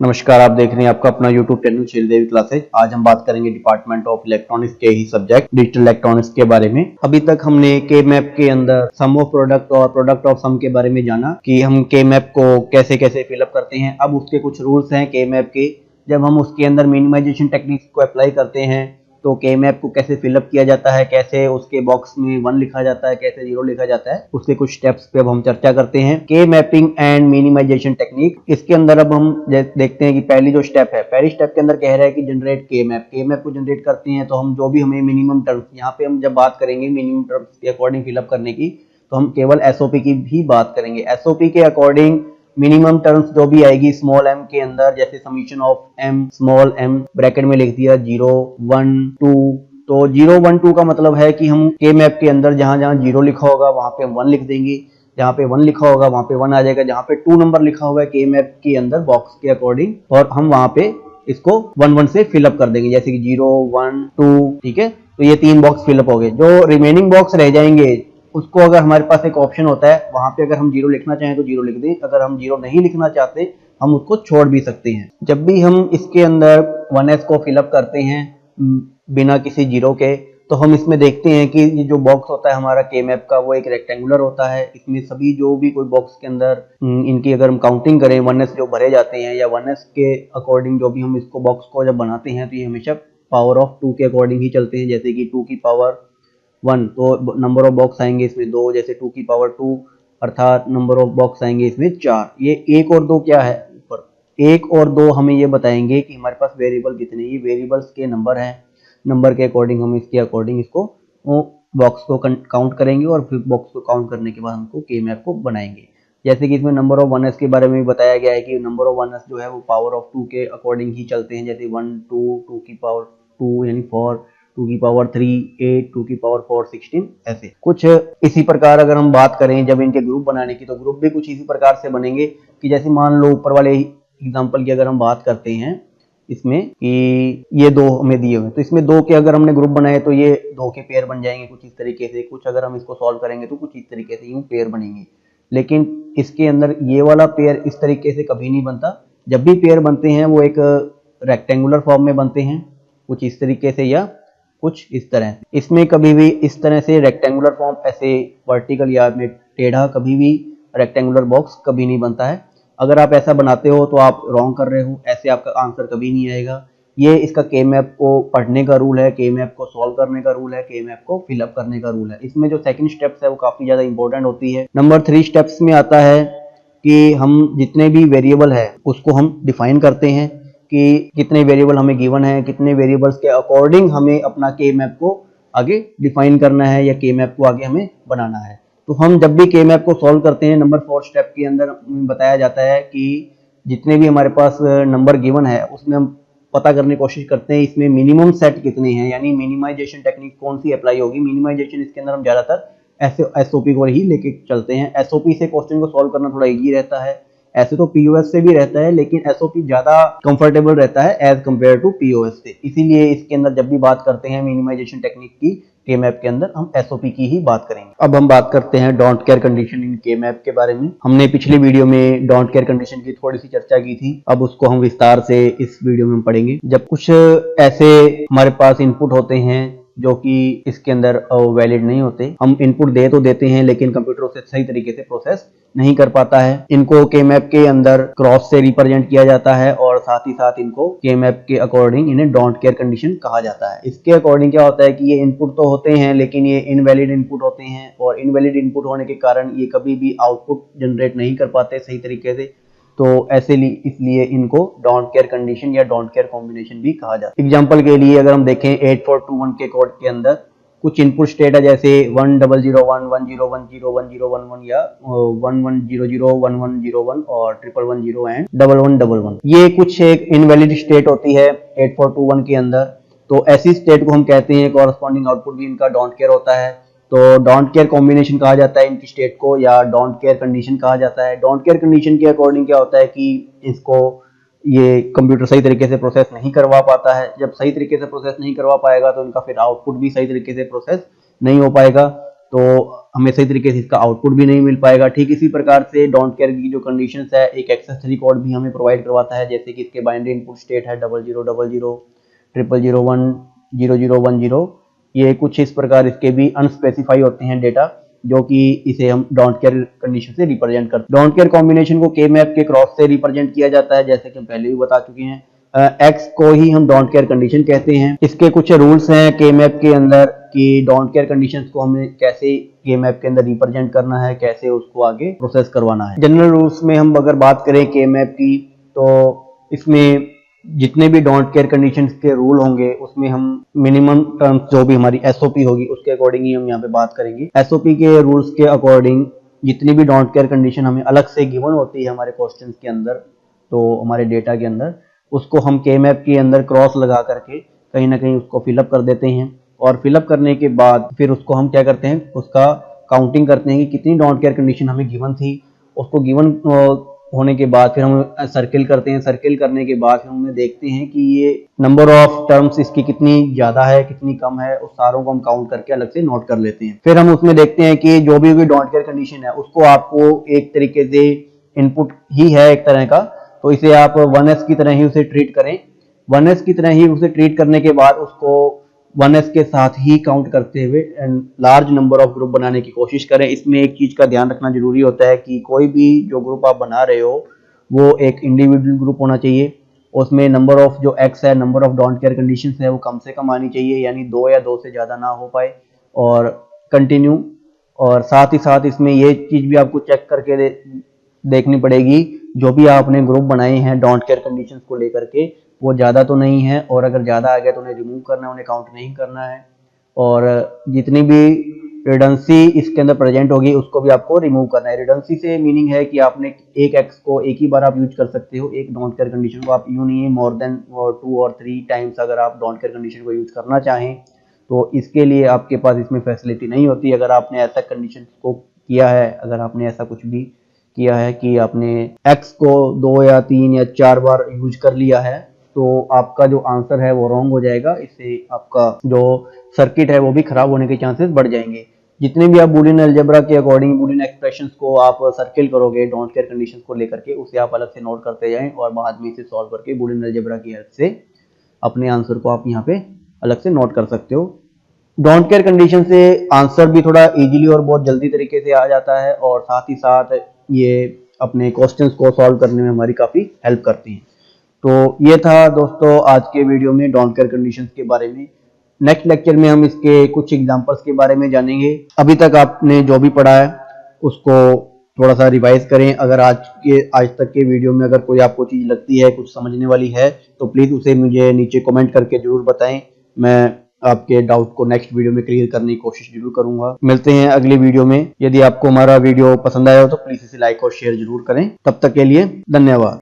नमस्कार, आप देख रहे हैं आपका अपना YouTube चैनल श्रीदेवी क्लासेज। आज हम बात करेंगे डिपार्टमेंट ऑफ इलेक्ट्रॉनिक्स के ही सब्जेक्ट डिजिटल इलेक्ट्रॉनिक्स के बारे में। अभी तक हमने के मैप के अंदर सम ऑफ प्रोडक्ट और प्रोडक्ट ऑफ सम के बारे में जाना कि हम के मैप को कैसे कैसे फिलअप करते हैं। अब उसके कुछ रूल्स हैं के मैप के। जब हम उसके अंदर मिनिमाइजेशन टेक्निक्स को अप्लाई करते हैं तो के मैप को कैसे फिलअप किया जाता है, कैसे उसके बॉक्स में 1 लिखा जाता है, कैसे 0 लिखा जाता है, उसके कुछ स्टेप्स पे अब हम चर्चा करते हैं। के मैपिंग एंड मिनिमाइजेशन टेक्निक, इसके अंदर अब हम देखते हैं कि पहली जो स्टेप है, पहली स्टेप के अंदर कह रहा है कि जनरेट के मैप। के मैप को जनरेट करते हैं तो हम जो भी हमें मिनिमम टर्म्स, यहाँ पे हम जब बात करेंगे मिनिमम टर्म्स के अकॉर्डिंग फिलअप करने की, तो हम केवल एसओपी की भी बात करेंगे। एसओपी के अकॉर्डिंग मिनिमम टर्म्स जो भी आएगी स्मॉल m के अंदर, जैसे summation of m small m bracket में लिख दिया 0 1 2, तो 0 1 2 का मतलब है कि हम के मैप के अंदर जहां जहां 0 लिखा होगा वहां पे हम 1 लिख देंगे, जहां पे 1 लिखा होगा वहां पे 1 आ जाएगा, जहां पे 2 नंबर लिखा हुआ है के मैप के अंदर बॉक्स के अकॉर्डिंग, और हम वहां पे इसको 1 1 से फिलअप कर देंगे, जैसे कि 0 1 2। ठीक है, तो ये 3 बॉक्स फिलअप हो गए। जो रिमेनिंग बॉक्स रह जाएंगे उसको अगर हमारे पास एक ऑप्शन होता है, वहां पे अगर हम 0 लिखना चाहें तो 0 लिख दें, अगर हम 0 नहीं लिखना चाहते हम उसको छोड़ भी सकते हैं। जब भी हम इसके अंदर 1s को फिलअप करते हैं बिना किसी 0 के, तो हम इसमें देखते हैं कि ये जो बॉक्स होता है हमारा के मैप का वो एक रेक्टेंगुलर होता है। इसमें सभी जो भी कोई बॉक्स के अंदर इनकी अगर हम काउंटिंग करें 1s जो भरे जाते हैं या 1s के अकॉर्डिंग जो भी हम इसको बॉक्स को जब बनाते हैं तो ये हमेशा पावर ऑफ 2 के अकॉर्डिंग ही चलते हैं, जैसे कि 2 की पावर 1, तो नंबर ऑफ बॉक्स आएंगे इसमें 2, जैसे 2 की पावर 2 अर्थात नंबर ऑफ बॉक्स आएंगे इसमें 4। ये 1 और 2 क्या है, ऊपर 1 और 2 हमें ये बताएंगे कि हमारे पास वेरिएबल कितने, ये वेरिएबल्स के नंबर हैं। नंबर के अकॉर्डिंग हम इसके अकॉर्डिंग इसको बॉक्स को काउंट करेंगे और फिर बॉक्स को काउंट करने के बाद हमको के मैप को बनाएंगे। जैसे कि इसमें नंबर ऑफ 1s के बारे में भी बताया गया है कि नंबर ऑफ 1s जो है वो पावर ऑफ 2 के अकॉर्डिंग ही चलते हैं, जैसे 1 2 2 की पावर 2 यानी 4, 2 की पावर 3 8, 2 की पावर 4 16, ऐसे कुछ इसी प्रकार। अगर हम बात करें जब इनके ग्रुप बनाने की, तो ग्रुप भी कुछ इसी प्रकार से बनेंगे कि जैसे मान लो ऊपर वाले एग्जांपल की अगर हम बात करते हैं इसमें कि ये 2 हमें दिए हुए, तो इसमें 2 के अगर हमने ग्रुप बनाए तो ये 2 के पेयर बन जाएंगे कुछ इस तरीके से। कुछ अगर हम इसको सॉल्व करेंगे तो कुछ इस तरीके से यूं पेयर बनेंगे, लेकिन इसके अंदर ये वाला पेयर इस तरीके से कभी नहीं बनता। जब भी पेयर बनते हैं वो एक रेक्टेंगुलर फॉर्म में बनते हैं, कुछ इस तरीके से या कुछ इस तरह। इसमें कभी भी इस तरह से रेक्टेंगुलर फॉर्म ऐसे वर्टिकल या में टेढ़ा कभी भी रेक्टेंगुलर बॉक्स कभी नहीं बनता है। अगर आप ऐसा बनाते हो तो आप रॉन्ग कर रहे हो, ऐसे आपका आंसर कभी नहीं आएगा। ये इसका के मैप को पढ़ने का रूल है, के मैप को सॉल्व करने का रूल है, के मैप को फिलअप करने का रूल है। इसमें जो सेकंड स्टेप्स है वो काफी ज्यादा इंपॉर्टेंट होती है। नंबर 3 स्टेप्स में आता है कि हम जितने भी वेरिएबल है उसको हम डिफाइन करते हैं कि कितने वेरिएबल हमें गिवन है, कितने वेरिएबल्स के अकॉर्डिंग हमें अपना के मैप को आगे डिफाइन करना है या के मैप को आगे हमें बनाना है। तो हम जब भी के मैप को सॉल्व करते हैं नंबर 4 स्टेप के अंदर बताया जाता है कि जितने भी हमारे पास नंबर गिवन है उसमें हम पता करने की कोशिश करते हैं इसमें मिनिमम सेट कितने हैं, यानी मिनिमाइजेशन टेक्निक कौन सी अप्लाई होगी। मिनिमाइजेशन इसके अंदर हम ज्यादातर एसओपी को ही लेके चलते हैं। एसओपी से क्वेश्चन को सॉल्व करना थोड़ा इजी रहता है, ऐसे तो पीओएस से भी रहता है लेकिन एसओपी ज्यादा कंफर्टेबल रहता है एज कंपेयर टू पीओएस से। इसीलिए इसके अंदर जब भी बात करते हैं मिनिमाइजेशन टेक्निक की के मैप के अंदर हम एसओपी की ही बात करेंगे। अब हम बात करते हैं डोंट केयर कंडीशन इन के मैप के बारे में। हमने पिछली वीडियो में डोंट केयर कंडीशन की थोड़ी सी चर्चा की थी, अब उसको हम विस्तार से इस वीडियो में पढ़ेंगे। जब कुछ ऐसे हमारे पास इनपुट होते हैं जो कि इसके अंदर वैलिड नहीं होते, हम इनपुट दे तो देते हैं लेकिन कंप्यूटर उसे सही तरीके से प्रोसेस नहीं कर पाता है। इनको के मैप के अंदर क्रॉस से रिप्रेजेंट किया जाता है और साथ ही साथ इनको के मैप के अकॉर्डिंग इन्हें डोंट केयर कंडीशन कहा जाता है। इसके अकॉर्डिंग क्या होता है कि ये इनपुट तो होते हैं लेकिन ये इनवैलिड इनपुट होते हैं, और इनवैलिड इनपुट होने के कारण ये कभी भी आउटपुट जनरेट नहीं कर पाते सही तरीके से। तो ऐसे इसलिए इनको डोंट केयर कंडीशन या डोंट केयर कॉम्बिनेशन भी कहा जाता है। एग्जांपल के लिए अगर हम देखें 8421 के कोड के अंदर कुछ इनपुट स्टेट है, जैसे 1001 1010 1011 या 1100 1101 और 1110 एंड 1111। ये कुछ एक इनवैलिड स्टेट होती है 8421 के अंदर, तो ऐसी स्टेट को हम कहते हैं कॉरस्पॉन्डिंग आउटपुट भी इनका डोंट केयर होता है। तो डोंट केयर कॉम्बिनेशन कहा जाता है इनकी स्टेट को, या डोंट केयर कंडीशन कहा जाता है। डोंट केयर कंडीशन के अकॉर्डिंग क्या होता है कि इसको ये कंप्यूटर सही तरीके से प्रोसेस नहीं करवा पाता है। जब सही तरीके से प्रोसेस नहीं करवा पाएगा तो इनका फिर आउटपुट भी सही तरीके से प्रोसेस नहीं हो पाएगा। तो हमें सही तरीके से इसका आउटपुट भी नहीं मिल पाएगा। ठीक इसी प्रकार से डोंट केयर की जो कंडीशंस है, एक एक्सेसरी कोड भी हमें प्रोवाइड करवाता है, जैसे कि इसके बाइनरी इनपुट स्टेट है 0000 0001 0010। ये कुछ इस प्रकार इसके भी अनस्पेसिफाई होते हैं डेटा, जो कि इसे हम डोंट केयर कंडीशन से रिप्रेजेंट करते हैं। डोंट केयर कॉम्बिनेशन को के मैप के क्रॉस से रिप्रेजेंट किया जाता है, जैसे कि हम पहले भी बता चुके हैं। एक्स को ही हम डोंट केयर कंडीशन कहते हैं। इसके कुछ रूल्स हैं के मैप के अंदर कि डोंट केयर कंडीशंस को हमें कैसे के मैप के अंदर रिप्रेजेंट करना है, कैसे उसको आगे प्रोसेस करवाना है। जनरल रूल्स में हम अगर बात करें के मैप की, तो इसमें जितने भी डोंट केयर कंडीशंस के रूल होंगे उसमें हम मिनिमम टर्म्स जो भी हमारी एसओपी होगी उसके अकॉर्डिंग ही हम यहाँ पे बात करेंगे। एसओपी के रूल्स के अकॉर्डिंग जितनी भी डोंट केयर कंडीशन हमें अलग से गिवन होती है हमारे क्वेश्चंस के अंदर, तो हमारे डेटा के अंदर, उसको हम के मैप के अंदर क्रॉस लगा करके कहीं ना कहीं उसको फिलअप कर देते हैं। और फिलअप करने के बाद फिर उसको हम क्या करते हैं, उसका काउंटिंग करते हैं कि कितनी डोंट केयर कंडीशन हमें गिवन थी। उसको गिवन होने के बाद फिर हम सर्किल करते हैं। सर्किल करने के बाद हम देखते हैं कि ये नंबर ऑफ टर्म्स इसकी कितनी ज्यादा है, कितनी कम है, उस सारों को हम काउंट करके अलग से नोट कर लेते हैं। फिर हम उसमें देखते हैं कि जो भी डोंट केयर कंडीशन है उसको आपको एक तरीके से इनपुट ही है एक तरह का, तो इसे आप 1s की तरह ही उसे ट्रीट करें। 1s की तरह ही उसे ट्रीट करने के बाद उसको 1s के साथ ही काउंट करते हुए लार्ज नंबर ऑफ ग्रुप बनाने की कोशिश करें। इसमें एक चीज का ध्यान रखना जरूरी होता है कि कोई भी जो ग्रुप आप बना रहे हो वो एक इंडिविजुअल ग्रुप होना चाहिए। उसमें नंबर ऑफ जो x है, number of don't care conditions है, वो कम से कम आनी चाहिए, यानी 2 या 2 से ज्यादा ना हो पाए, और कंटिन्यू। और साथ ही साथ इसमें ये चीज भी आपको चेक करके देखनी पड़ेगी, जो भी आपने ग्रुप बनाए हैं डोंट केयर कंडीशंस को लेकर के वो ज्यादा तो नहीं है, और अगर ज्यादा आ गया तो उन्हें रिमूव करना है, उन्हें काउंट नहीं करना है। और जितनी भी रिडंडेंसी इसके अंदर प्रेजेंट होगी उसको भी आपको रिमूव करना है। रिडंडेंसी से मीनिंग है कि आपने एक एक्स को एक ही बार आप यूज कर सकते हो, एक डोंट केयर कंडीशन को आप यूं नहीं मोर देन 2 और 3 टाइम्स अगर आप डोंट केयर कंडीशन को यूज करना चाहें तो इसके लिए आपके पास इसमें फैसिलिटी नहीं होती। अगर आपने ऐसा कंडीशन को किया है, अगर आपने ऐसा कुछ भी किया है कि आपने x को 2 या 3 या 4 बार यूज कर लिया है, तो आपका जो आंसर है वो रॉन्ग हो जाएगा। इससे आपका जो सर्किट है वो भी खराब होने के चांसेस बढ़ जाएंगे। जितने भी आप बूलियन अलजेब्रा के अकॉर्डिंग बूलियन एक्सप्रेशंस को आप सर्किल करोगे डोंट केयर कंडीशंस को लेकर के, उसे आप अलग से नोट करते जाएं और बाद में इसे सॉल्व करके बूलियन अलजेब्रा की हेल्प से अपने आंसर को आप यहाँ पे अलग से नोट कर सकते हो। डोंट केयर कंडीशन से आंसर भी थोड़ा इजीली और बहुत जल्दी तरीके से आ जाता है, और साथ ही साथ ये अपने क्वेश्चंस को सॉल्व करने में हमारी काफी हेल्प करती हैं। तो ये था दोस्तों आज के वीडियो में डोंट केयर कंडीशंस के बारे में। नेक्स्ट लेक्चर में हम इसके कुछ एग्जांपल्स के बारे में जानेंगे। अभी तक आपने जो भी पढ़ा है उसको थोड़ा सा रिवाइज करें। अगर आज तक के वीडियो में अगर कोई आपको चीज लगती है, कुछ समझने वाली है, तो प्लीज उसे मुझे नीचे कमेंट करके जरूर बताएं। मैं आपके डाउट को नेक्स्ट वीडियो में क्लियर करने की कोशिश जरूर करूंगा। मिलते हैं अगली वीडियो में। यदि आपको हमारा वीडियो पसंद आया हो तो प्लीज इसे लाइक और शेयर जरूर करें। तब तक के लिए धन्यवाद।